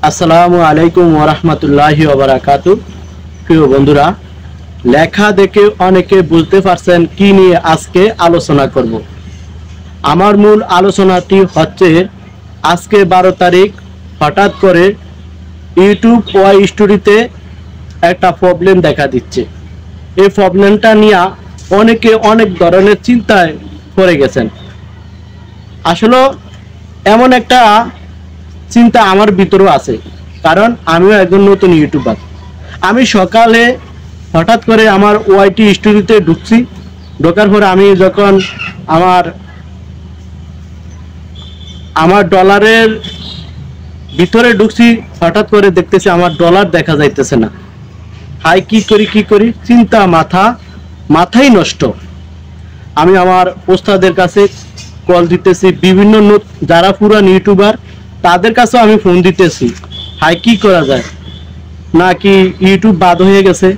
আসসালামু আলাইকুম ওয়া রাহমাতুল্লাহি ওয়া বারাকাতুহু। প্রিয় বন্ধুরা, লেখা দেখে অনেকে বুঝতে পারছেন কি নিয়ে আজকে আলোচনা করব। আমার মূল আলোচনাটি হচ্ছে আজকে 12 তারিখ হঠাৎ করে ইউটিউব ওয়াই স্টোরিতে একটা প্রবলেম দেখা দিচ্ছে। এই প্রবলেমটা নিয়ে অনেকে অনেক ধরনের চিন্তায় পড়ে গেছেন। আসলে এমন একটা চিন্তা আমার ভিতরেও আছে, কারণ আমিও একজন নতুন ইউটিউবার। আমি সকালে হঠাৎ করে আমার ওয়াইটি স্টোরিতে ঢুকছি। ঢোকার পরে আমি যখন আমার আমার ডলারের ভিতরে ঢুকছি, হঠাৎ করে দেখতেছি আমার ডলার দেখা যাইতেছে না। হাই কি করি চিন্তা মাথাই নষ্ট। আমি আমার ওস্তাদের কাছে কল দিতেছি, বিভিন্ন যারা পুরান ইউটিউবার তাদের কাছেও আমি ফোন দিতেছি, হাই কি করা যায়, নাকি ইউটিউব বাদ হয়ে গেছে।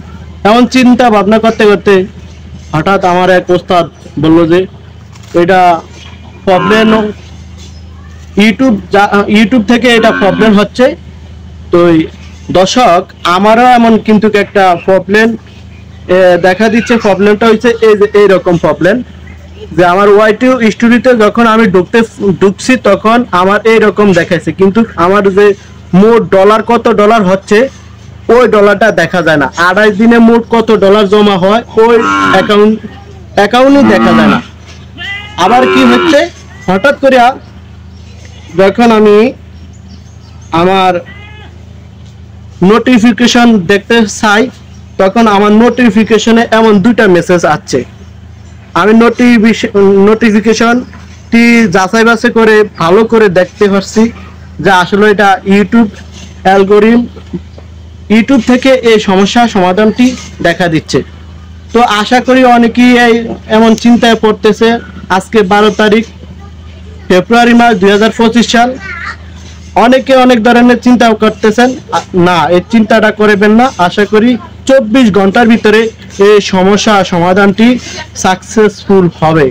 এমন চিন্তা ভাবনা করতে করতে হঠাৎ আমার এক ওস্তাদ বললো যে এটা প্রবলেম, ইউটিউব থেকে এটা প্রবলেম হচ্ছে। তো দর্শক, আমারও এমন কিন্তু একটা প্রবলেম দেখা দিচ্ছে। প্রবলেমটা হচ্ছে এইরকম প্রবলেম যে আমার ওয়াইটি স্টোরিতে যখন আমি ঢুকছি তখন আমার এইরকম দেখাইছে, কিন্তু আমার যে মোট ডলার কত ডলার হচ্ছে ওই ডলারটা দেখা যায় না। 28 দিনে মোট কত ডলার জমা হয় ওই অ্যাকাউন্টই দেখা যায় না। আবার কি হচ্ছে, হঠাৎ করে যখন আমি আমার নোটিফিকেশন দেখতে চাই তখন আমার নোটিফিকেশনে এমন দুইটা মেসেজ আসছে। আমি নোটিফিকেশনটি যাচাই বাছাই করে ভালো করে দেখতে পারছি যে আসলে এটা ইউটিউব থেকে এই সমস্যার সমাধানটি দেখা দিচ্ছে। তো আশা করি অনেকেই এমন চিন্তায় পড়তেছে। আজকে 12 তারিখ ফেব্রুয়ারি মাস 2025 সাল। অনেকে অনেক ধরনের চিন্তা করতেছেন, না এই চিন্তাটা করবেন না। আশা করি 24 ঘন্টার ভিতরে এই সমস্যা সমাধানটি সাকসেসফুল হবে।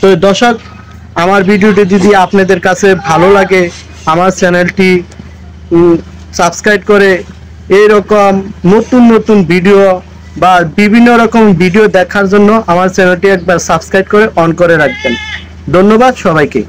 তো দর্শক, আমার ভিডিওটি যদি আপনাদের কাছে ভালো লাগে আমার চ্যানেলটি সাবস্ক্রাইব করে এইরকম নতুন নতুন ভিডিও বা বিভিন্ন রকম ভিডিও দেখার জন্য আমার চ্যানেলটি একবার সাবস্ক্রাইব করে অন করে রাখবেন। ধন্যবাদ সবাইকে।